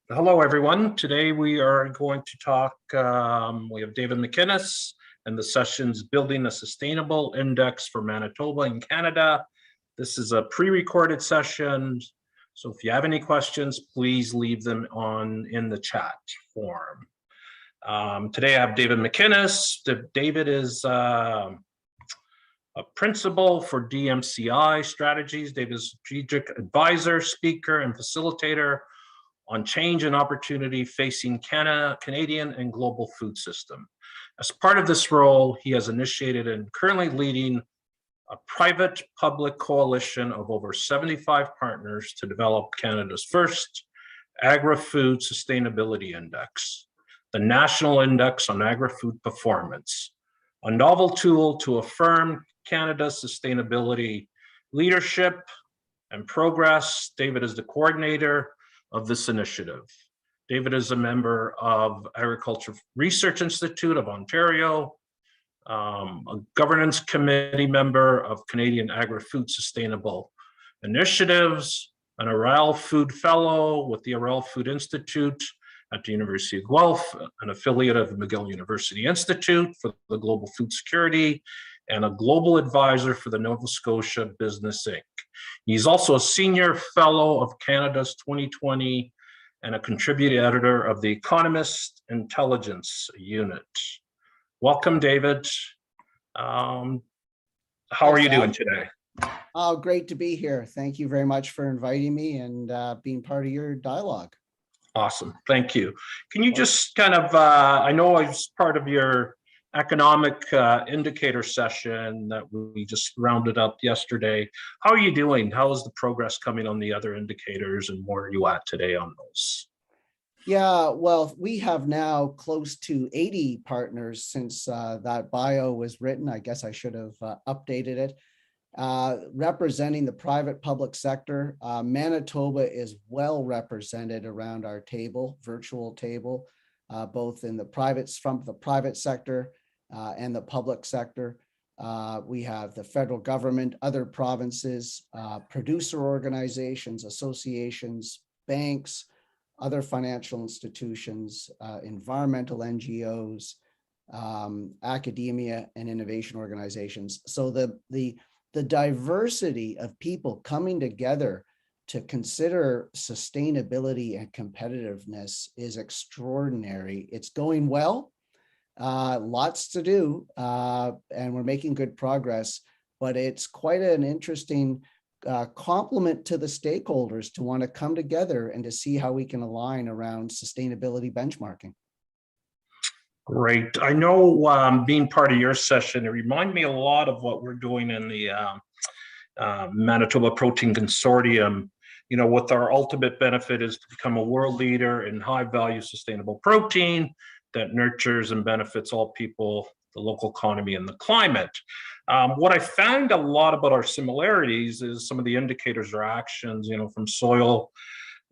Hello, everyone. Today we are going to talk, we have David McInnes and the session's Building a Sustainable Index for Manitoba and Canada. This is a pre-recorded session, so if you have any questions, please leave them in the chat form. Today I have David McInnes. David is a principal for DMCI Strategies. David is a strategic advisor, speaker, and facilitator on change and opportunity facing Canadian and global food system. As part of this role, he has initiated and currently leading a private-public coalition of over 75 partners to develop Canada's first Agri-Food Sustainability Index, the National Index on Agri-Food Performance, a novel tool to affirm Canada's sustainability leadership and progress. David is the coordinator of this initiative. David is a member of Agriculture Research Institute of Ontario, a governance committee member of Canadian Agri-Food Sustainable Initiatives, an Arel Food Fellow with the Arel Food Institute at the University of Guelph, an affiliate of the McGill University Institute for the Global Food Security, and a global advisor for the Nova Scotia Business Inc. He's also a senior fellow of Canada's 2020 and a contributing editor of the Economist Intelligence Unit. Welcome, David. How are you doing today? Oh, great to be here. Thank you very much for inviting me and being part of your dialogue. Awesome, thank you. Can you just kind of, I know I was part of your economic indicator session that we just rounded up yesterday. How are you doing? How is the progress coming on the other indicators, and where are you at today on those? Yeah, well, we have now close to 80 partners since that bio was written. I guess I should have updated it. Representing the private-public sector, Manitoba is well represented around our table, virtual table, both in the from the private sector and the public sector. We have the federal government, other provinces, producer organizations, associations, banks, other financial institutions, environmental NGOs, academia, and innovation organizations. So the diversity of people coming together to consider sustainability and competitiveness is extraordinary. It's going well. Lots to do, and we're making good progress, but it's quite an interesting compliment to the stakeholders to want to come together and to see how we can align around sustainability benchmarking. Great. I know being part of your session, it reminded me a lot of what we're doing in the Manitoba Protein Consortium. You know, what our ultimate benefit is to become a world leader in high value sustainable protein that nurtures and benefits all people, the local economy, and the climate. What I found a lot about our similarities is some of the indicators or actions, you know, from soil,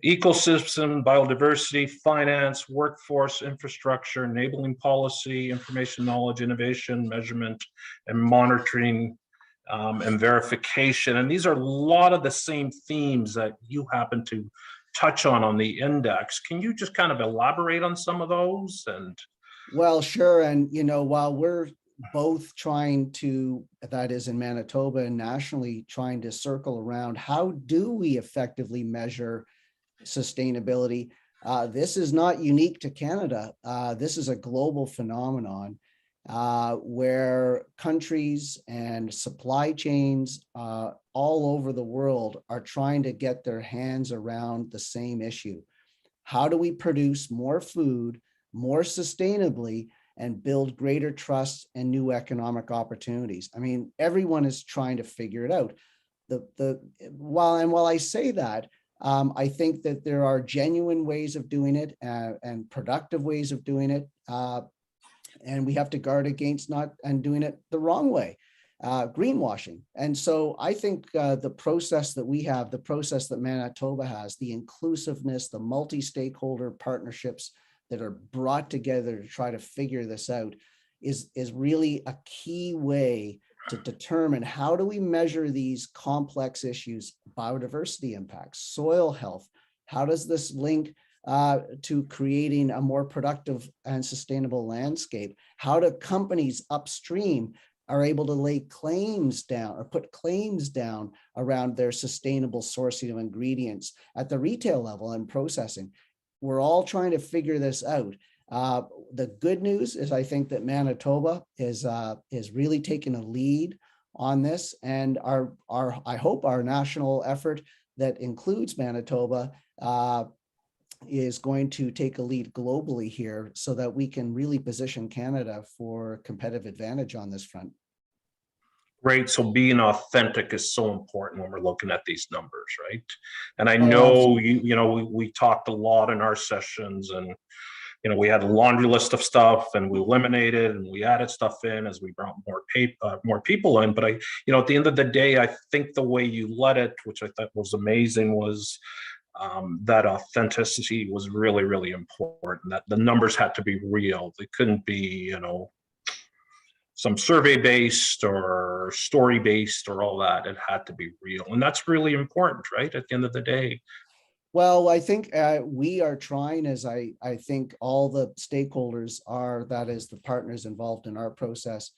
ecosystem, biodiversity, finance, workforce, infrastructure, enabling policy, information, knowledge, innovation, measurement, and monitoring, and verification. And these are a lot of the same themes that you happen to touch on the index. Can you just kind of elaborate on some of those? And well, sure. And, you know, while we're both trying to, that is in Manitoba and nationally, trying to circle around how do we effectively measure sustainability, this is not unique to Canada. This is a global phenomenon where countries and supply chains all over the world are trying to get their hands around the same issue. How do we produce more food, more sustainably, and build greater trust and new economic opportunities? I mean, everyone is trying to figure it out. While I say that, I think that there are genuine ways of doing it and productive ways of doing it. And we have to guard against not doing it the wrong way, greenwashing. And so I think the process that we have, the process that Manitoba has, the inclusiveness, the multi-stakeholder partnerships that are brought together to try to figure this out is really a key way to determine how do we measure these complex issues, biodiversity impacts, soil health, how does this link to creating a more productive and sustainable landscape? How do companies upstream are able to lay claims down or put claims down around their sustainable sourcing of ingredients at the retail level and processing? We're all trying to figure this out. The good news is I think that Manitoba is really taking a lead on this, and I hope our national effort that includes Manitoba is going to take a lead globally here so that we can really position Canada for competitive advantage on this front. Right. So being authentic is so important when we're looking at these numbers, right? And I Oh, know absolutely. we talked a lot in our sessions, and we had a laundry list of stuff, and we eliminated and we added stuff in as we brought more people in. But at the end of the day, I think the way you led it, which I thought was amazing, was that authenticity was really, really important. That the numbers had to be real. They couldn't be, some survey based or story based or all that. It had to be real, and that's really important, right? At the end of the day. Well, I think we are trying, as I think all the stakeholders are, that is the partners involved in our process.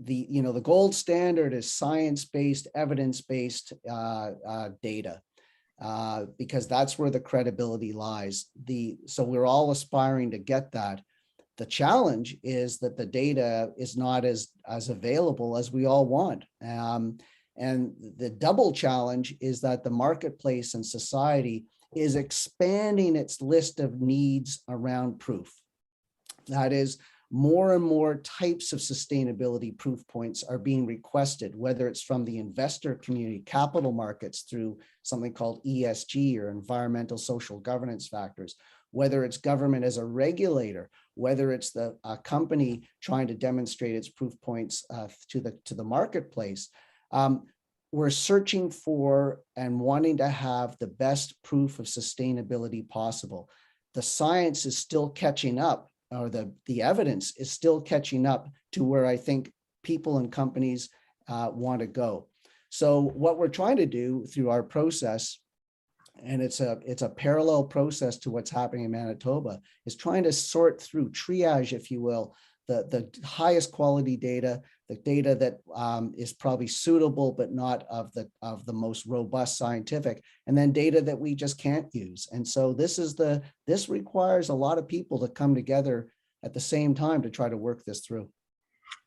The gold standard is science-based, evidence-based data, because that's where the credibility lies. So we're all aspiring to get that. The challenge is that the data is not as available as we all want. And the double challenge is that the marketplace and society is expanding its list of needs around proof. That is, more and more types of sustainability proof points are being requested, whether it's from the investor community, capital markets through something called ESG or environmental social governance factors, whether it's government as a regulator, whether it's the company trying to demonstrate its proof points to the marketplace. We're searching for and wanting to have the best proof of sustainability possible. The science is still catching up, or the evidence is still catching up to where I think people and companies want to go. So what we're trying to do through our process, and it's a parallel process to what's happening in Manitoba, is trying to sort through, triage, if you will, the highest quality data, the data that is probably suitable but not of the most robust scientific, and then data that we just can't use. And so this requires a lot of people to come together at the same time to try to work this through.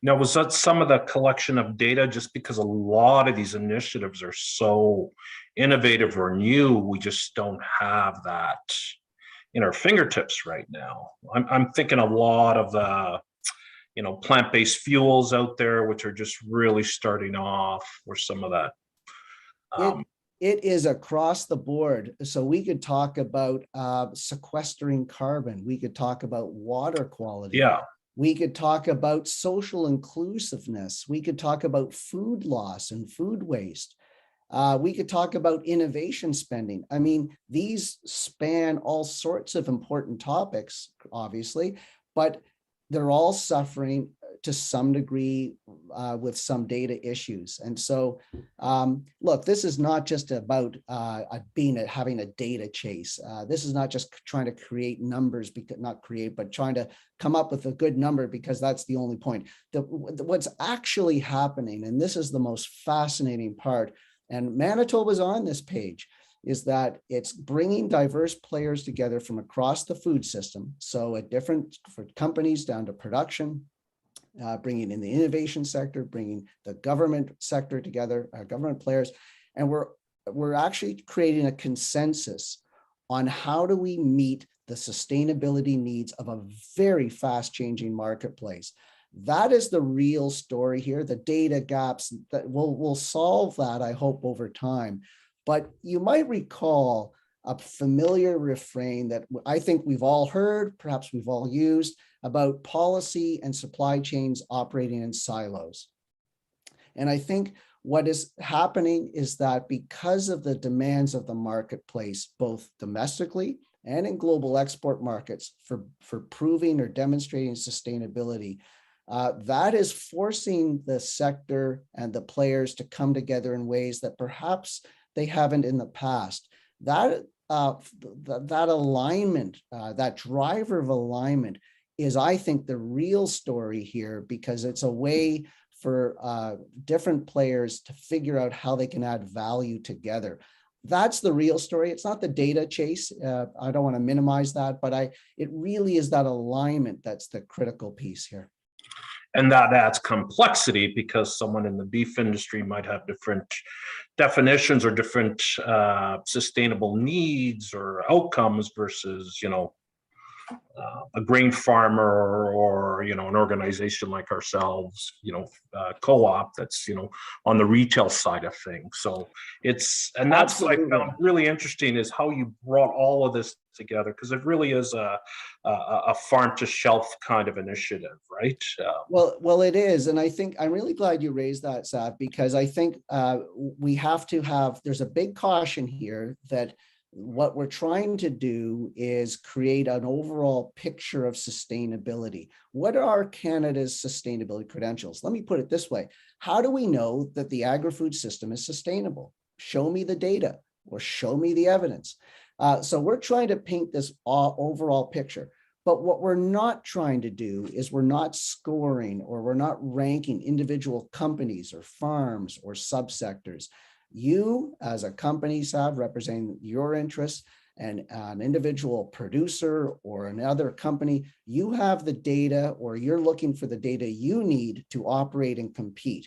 Now, was that some of the collection of data? Just because a lot of these initiatives are so innovative or new, we just don't have that in our fingertips right now. I'm thinking a lot of the plant-based fuels out there, which are just really starting off, or some of that. It is across the board. So we could talk about sequestering carbon. We could talk about water quality. Yeah. We could talk about social inclusiveness. We could talk about food loss and food waste. We could talk about innovation spending. I mean, these span all sorts of important topics, obviously, but they're all suffering to some degree with some data issues. And so, look, this is not just about having a data chase. This is not just trying to create numbers, but trying to come up with a good number because that's the only point. What's actually happening, and this is the most fascinating part, and Manitoba's on this page, is that it's bringing diverse players together from across the food system. So for companies down to production, bringing in the innovation sector, bringing the government sector together, government players. And we're actually creating a consensus on how do we meet the sustainability needs of a very fast changing marketplace. That is the real story here. The data gaps that we'll solve that, I hope, over time. But you might recall a familiar refrain that I think we've all heard, perhaps we've all used, about policy and supply chains operating in silos. And I think what is happening is that because of the demands of the marketplace, both domestically and in global export markets for proving or demonstrating sustainability, that is forcing the sector and the players to come together in ways that perhaps they haven't in the past. That that alignment, that driver of alignment is, I think, the real story here, because it's a way for different players to figure out how they can add value together. That's the real story. It's not the data chase. I don't want to minimize that, but it really is that alignment that's the critical piece here. And that adds complexity, because someone in the beef industry might have different definitions or different sustainable needs or outcomes versus, a grain farmer, or an organization like ourselves, co-op that's on the retail side of things. So that's what I found really interesting, is how you brought all of this together, because it really is a farm to shelf kind of initiative, right? Well, it is, and I think I'm really glad you raised that, Sav, because I think we have to have. There's a big caution here that what we're trying to do is create an overall picture of sustainability. What are Canada's sustainability credentials? Let me put it this way. How do we know that the agri-food system is sustainable? Show me the data, or show me the evidence. So we're trying to paint this overall picture. But what we're not trying to do is, we're not scoring, or we're not ranking individual companies or farms or subsectors. You, as a company, Sav, representing your interests, and an individual producer or another company, you have the data, or you're looking for the data you need to operate and compete.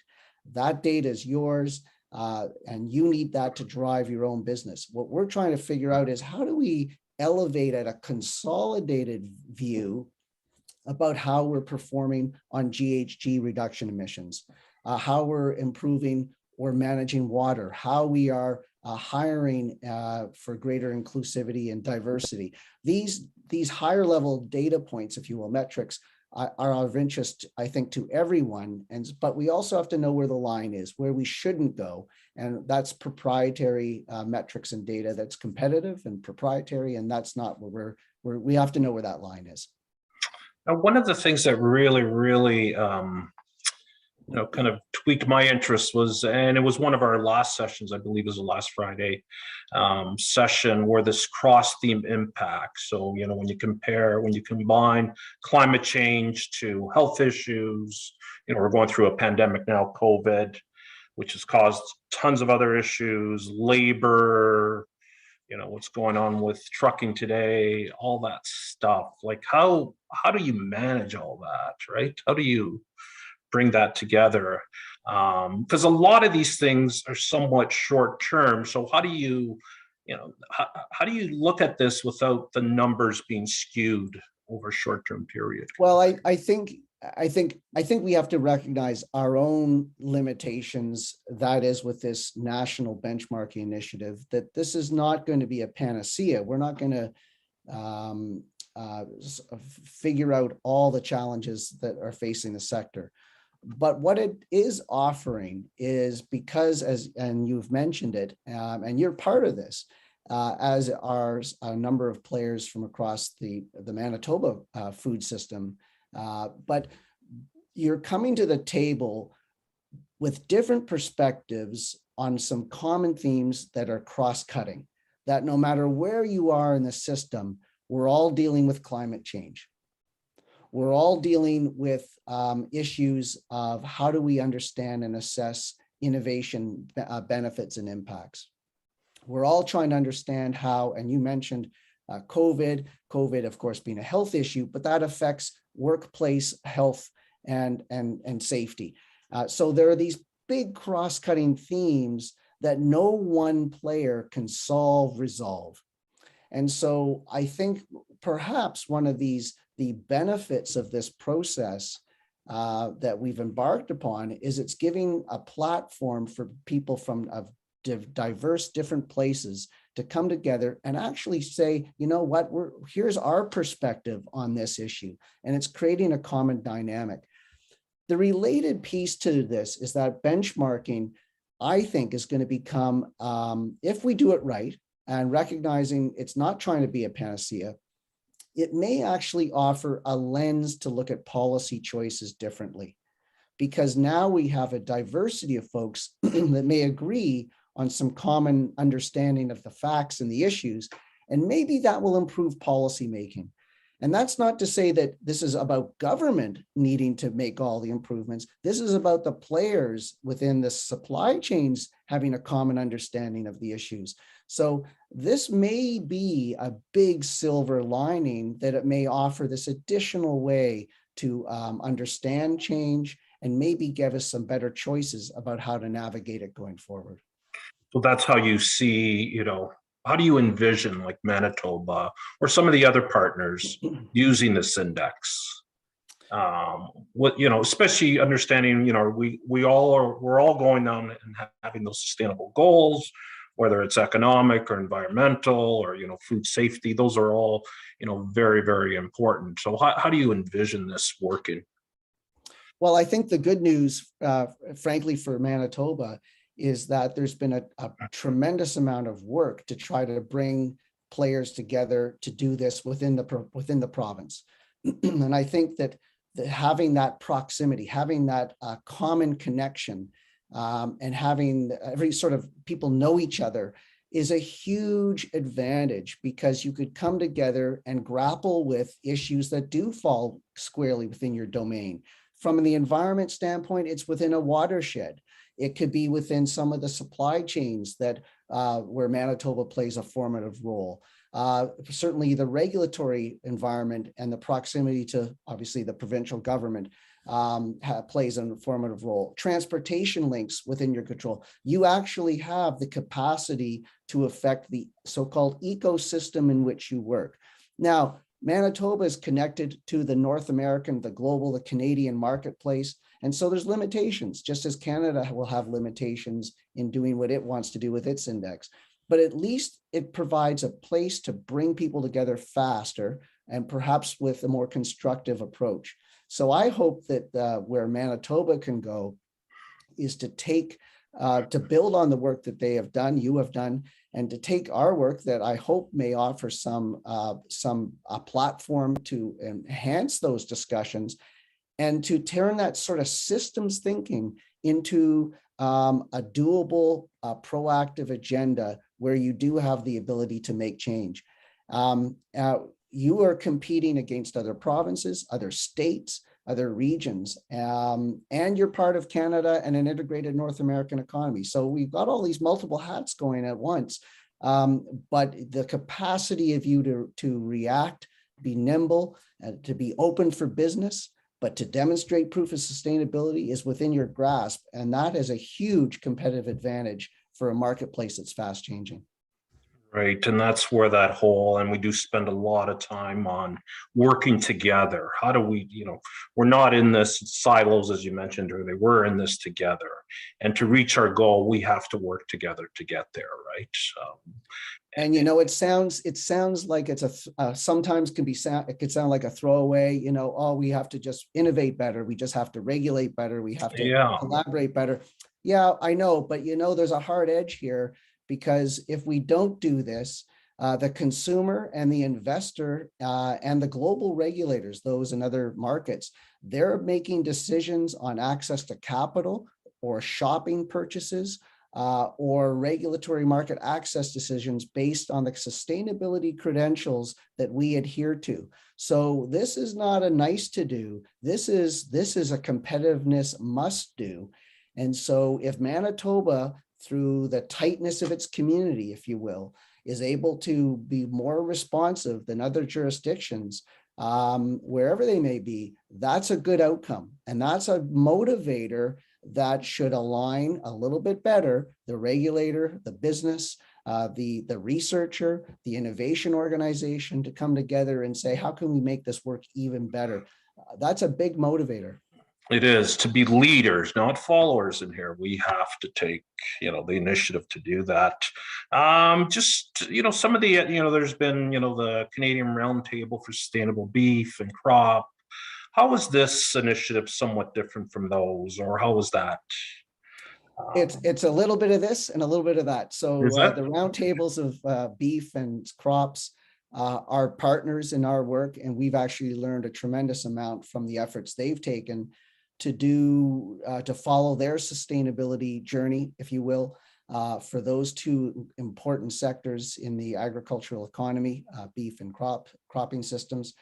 That data is yours, and you need that to drive your own business. What we're trying to figure out is, how do we elevate at a consolidated view about how we're performing on GHG reduction emissions, how we're improving or managing water, how we are hiring for greater inclusivity and diversity. These higher level data points, if you will, metrics, are of interest, I think, to everyone. But we also have to know where the line is, where we shouldn't go. And that's proprietary metrics and data that's competitive and proprietary. And that's not where we have to know where that line is. Now, one of the things that really kind of tweaked my interest was, and it was one of our last sessions, I believe it was the last Friday session, where this cross-theme impact. So, when you combine climate change to health issues, we're going through a pandemic now, COVID, which has caused tons of other issues, labor, what's going on with trucking today, all that stuff. Like, how do you manage all that, right? How do you bring that together? Because a lot of these things are somewhat short term. So how do you look at this without the numbers being skewed over a short term period? Well, I think we have to recognize our own limitations. That is, with this national benchmarking initiative, that this is not going to be a panacea. We're not going to figure out all the challenges that are facing the sector. But what it is offering is, because, and you've mentioned it, and you're part of this, as are a number of players from across the Manitoba food system, but you're coming to the table with different perspectives on some common themes that are cross-cutting, that no matter where you are in the system, we're all dealing with climate change. We're all dealing with issues of, how do we understand and assess innovation benefits and impacts. We're all trying to understand how, and you mentioned COVID, of course, being a health issue, but that affects workplace health and safety. So there are these big cross-cutting themes that no one player can resolve. And so I think perhaps one of the benefits of this process that we've embarked upon is, it's giving a platform for people from diverse different places to come together and actually say, you know what, here's our perspective on this issue, and it's creating a common dynamic. The related piece to this is that benchmarking, I think, is going to become, if we do it right, and recognizing it's not trying to be a panacea, it may actually offer a lens to look at policy choices differently, because now we have a diversity of folks that may agree on some common understanding of the facts and the issues. And maybe that will improve policymaking. And that's not to say that this is about government needing to make all the improvements. This is about the players within the supply chains having a common understanding of the issues. So this may be a big silver lining, that it may offer this additional way to understand change and maybe give us some better choices about how to navigate it going forward. So that's how you see, how do you envision like Manitoba or some of the other partners using this index? Especially understanding, we're all going down and having those sustainable goals, whether it's economic or environmental or, food safety. Those are all, very, very important. So how do you envision this working? Well, I think the good news, frankly, for Manitoba is that there's been a tremendous amount of work to try to bring players together to do this within the province. And I think that having that proximity, having that common connection, and having every sort of people know each other is a huge advantage, because you could come together and grapple with issues that do fall squarely within your domain. From the environment standpoint, it's within a watershed. It could be within some of the supply chains that where Manitoba plays a formative role. Certainly the regulatory environment and the proximity to obviously the provincial government plays a formative role. Transportation links within your control. You actually have the capacity to affect the so-called ecosystem in which you work. Now, Manitoba is connected to the North American, the global, the Canadian marketplace. And so there's limitations, just as Canada will have limitations in doing what it wants to do with its index. But at least it provides a place to bring people together faster and perhaps with a more constructive approach. So I hope that where Manitoba can go is to take, to build on the work that they have done, you have done, and to take our work that I hope may offer some platform to enhance those discussions, and to turn that sort of systems thinking into a doable, proactive agenda where you do have the ability to make change. You are competing against other provinces, other states, other regions, and you're part of Canada and an integrated North American economy. So we've got all these multiple hats going at once, but the capacity of you to react, be nimble, to be open for business, but to demonstrate proof of sustainability is within your grasp. And that is a huge competitive advantage for a marketplace that's fast changing. Right. And that's where that whole, and we do spend a lot of time on working together. How do we, we're not in this silos, as you mentioned earlier, we're in this together. And to reach our goal, we have to work together to get there, right? And it sounds like it's sometimes it could sound like a throwaway, oh, we have to just innovate better. We just have to regulate better. We have to collaborate better. Yeah, I know, but there's a hard edge here, because if we don't do this, the consumer and the investor and the global regulators, those in other markets, they're making decisions on access to capital or shopping purchases or regulatory market access decisions based on the sustainability credentials that we adhere to. So this is not a nice to do. This is a competitiveness must do. And so if Manitoba, through the tightness of its community, if you will, is able to be more responsive than other jurisdictions, wherever they may be, that's a good outcome. And that's a motivator that should align a little bit better the regulator, the business, the researcher, the innovation organization to come together and say, how can we make this work even better? That's a big motivator. It is to be leaders, not followers in here. We have to take, the initiative to do that. Some of the, there's been, the Canadian Roundtable for Sustainable Beef and Crop. How is this initiative somewhat different from those, or how is that? It's a little bit of this and a little bit of that. So the roundtables of beef and crops are partners in our work, and we've actually learned a tremendous amount from the efforts they've taken to follow their sustainability journey, if you will. for those two important sectors in the agricultural economy, beef and cropping systems.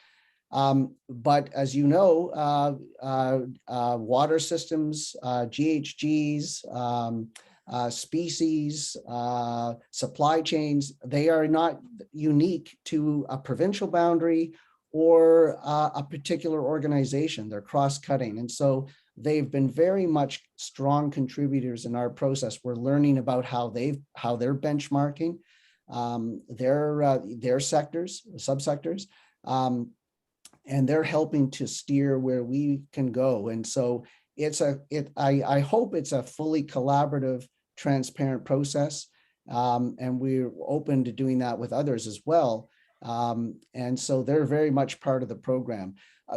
But as you know, water systems, GHGs, species, supply chains, they are not unique to a provincial boundary or a particular organization. They're cross-cutting. And so they've been very much strong contributors in our process. We're learning about how they're benchmarking their sectors, subsectors, and they're helping to steer where we can go. And so I hope it's a fully collaborative, transparent process. And we're open to doing that with others as well. And so they're very much part of the program.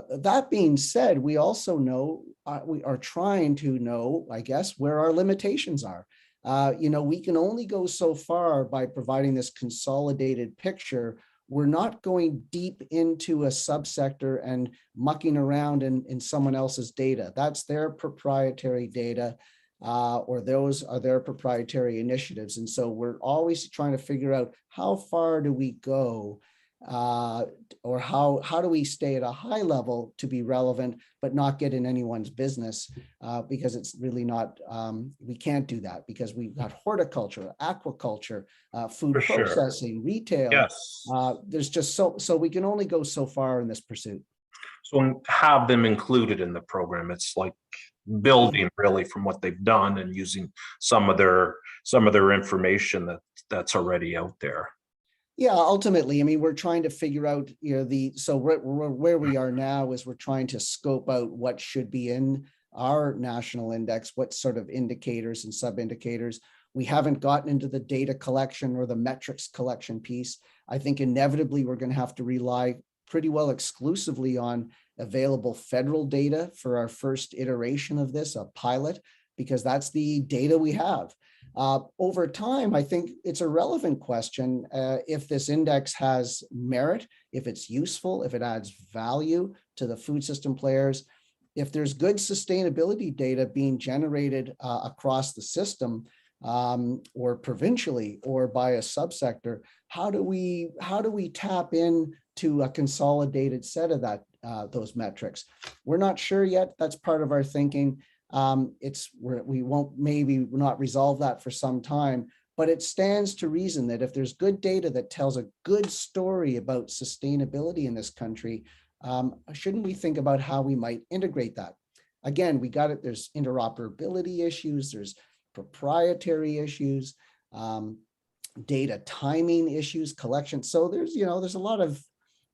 That being said, we also know, we are trying to know, I guess, where our limitations are. We can only go so far by providing this consolidated picture. We're not going deep into a subsector and mucking around in someone else's data. That's their proprietary data, or those are their proprietary initiatives. And so we're always trying to figure out how far do we go, or how do we stay at a high level to be relevant, but not get in anyone's business, because it's really not, we can't do that because we've got horticulture, aquaculture, food For sure. processing, retail. Yes. There's just so we can only go so far in this pursuit. So have them included in the program. It's like building really from what they've done and using some of their information that's already out there. Yeah, ultimately, I mean, we're trying to figure out, so where we are now is we're trying to scope out what should be in our national index, what sort of indicators and sub-indicators. We haven't gotten into the data collection or the metrics collection piece. I think inevitably we're going to have to rely pretty well exclusively on available federal data for our first iteration of this, a pilot, because that's the data we have. Over time, I think it's a relevant question if this index has merit, if it's useful, if it adds value to the food system players, if there's good sustainability data being generated across the system, or provincially or by a subsector. How do we tap in to a consolidated set of those metrics? We're not sure yet. That's part of our thinking. We won't maybe not resolve that for some time, but it stands to reason that if there's good data that tells a good story about sustainability in this country, shouldn't we think about how we might integrate that? Again, we got it. There's interoperability issues. There's proprietary issues, data timing issues, collection. So there's a lot of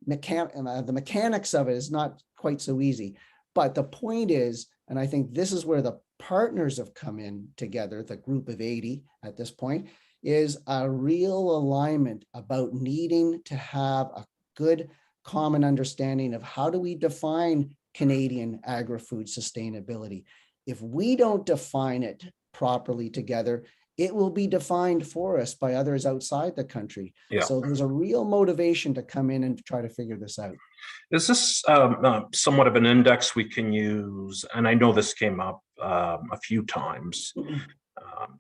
the mechanics of it is not quite so easy. But the point is, and I think this is where the partners have come in together, the group of 80 at this point, is a real alignment about needing to have a good common understanding of how do we define Canadian agri-food sustainability. If we don't define it properly together, it will be defined for us by others outside the country. Yeah. So there's a real motivation to come in and try to figure this out. Is this somewhat of an index we can use? And I know this came up a few times,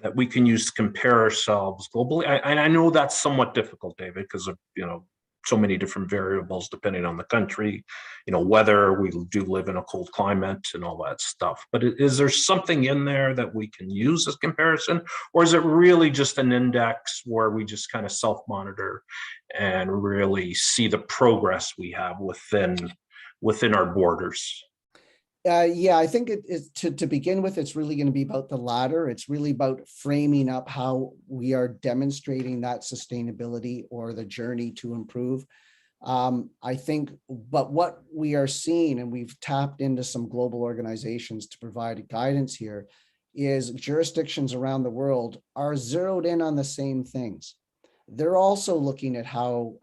that we can use to compare ourselves globally. I know that's somewhat difficult, David, because of, so many different variables depending on the country, whether we do live in a cold climate and all that stuff. But is there something in there that we can use as comparison, or is it really just an index where we just kind of self-monitor and really see the progress we have within our borders? Yeah, I think to begin with, it's really going to be about the latter. It's really about framing up how we are demonstrating that sustainability or the journey to improve. I think, but what we are seeing, and we've tapped into some global organizations to provide guidance here, is jurisdictions around the world are zeroed in on the same things. They're also looking at how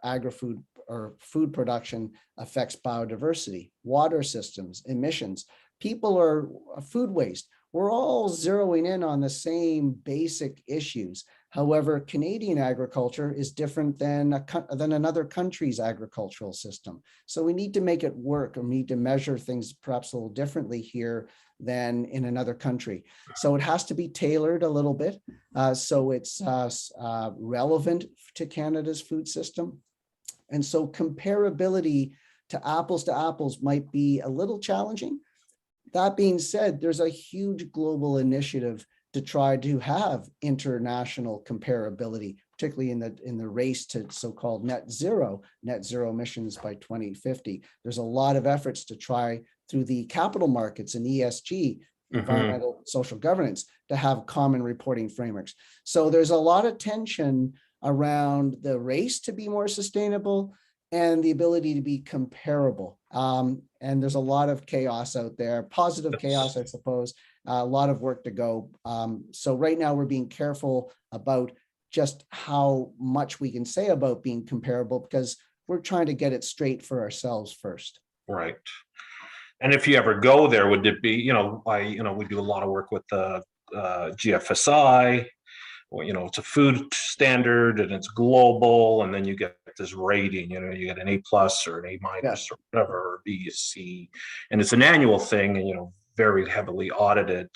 agri-food or food production affects biodiversity, water systems, emissions, people are food waste. We're all zeroing in on the same basic issues. However, Canadian agriculture is different than another country's agricultural system. So we need to make it work, and we need to measure things perhaps a little differently here than in another country. So it has to be tailored a little bit. So it's relevant to Canada's food system. And so comparability to apples might be a little challenging. That being said, there's a huge global initiative to try to have international comparability, particularly in the race to so-called net zero emissions by 2050. There's a lot of efforts to try through the capital markets and ESG, environmental social governance, to have common reporting frameworks. So there's a lot of tension around the race to be more sustainable and the ability to be comparable. And there's a lot of chaos out there, positive chaos, I suppose, a lot of work to go. So right now we're being careful about just how much we can say about being comparable, because we're trying to get it straight for ourselves first. Right. And if you ever go there, would it be, we do a lot of work with the GFSI. Well, it's a food standard and it's global, and then you get this rating, you get an A+ or an A- or whatever, or B, C, and it's an annual thing, and very heavily audited.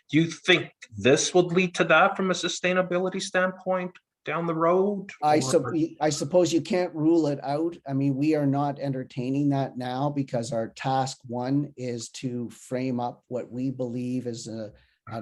Do you think this would lead to that from a sustainability standpoint down the road? I suppose you can't rule it out. I mean, we are not entertaining that now, because our task one is to frame up what we believe is an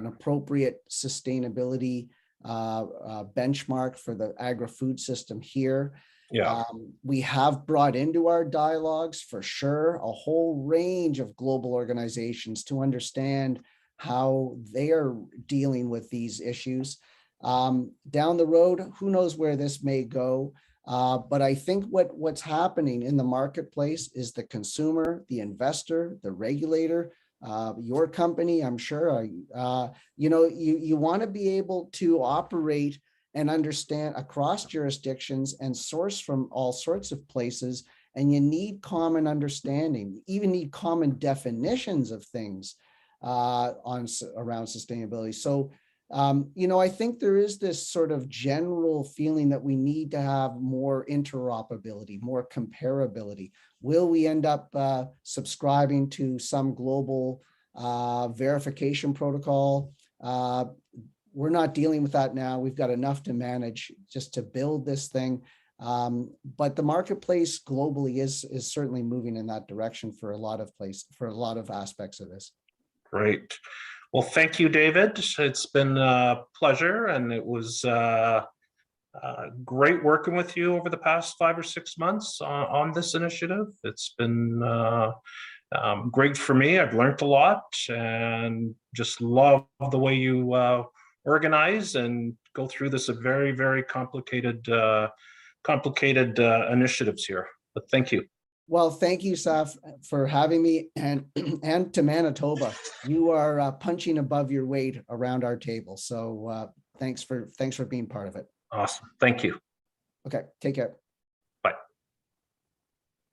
appropriate sustainability benchmark for the agri-food system here. Yeah. We have brought into our dialogues, for sure, a whole range of global organizations to understand how they are dealing with these issues. Down the road, who knows where this may go. But I think what's happening in the marketplace is the consumer, the investor, the regulator, your company, I'm sure, you want to be able to operate and understand across jurisdictions and source from all sorts of places. And you need common understanding, you even need common definitions of things around sustainability. So, I think there is this sort of general feeling that we need to have more interoperability, more comparability. Will we end up subscribing to some global verification protocol? We're not dealing with that now. We've got enough to manage just to build this thing. But the marketplace globally is certainly moving in that direction for a lot of aspects of this. Great. Well, thank you, David. It's been a pleasure, and it was great working with you over the past 5 or 6 months on this initiative. It's been great for me. I've learned a lot, and just love the way you organize and go through this very, very complicated initiatives here. But thank you. Well, thank you, Saf, for having me, and to Manitoba. You are punching above your weight around our table. So thanks for being part of it. Awesome. Thank you. Okay, take care.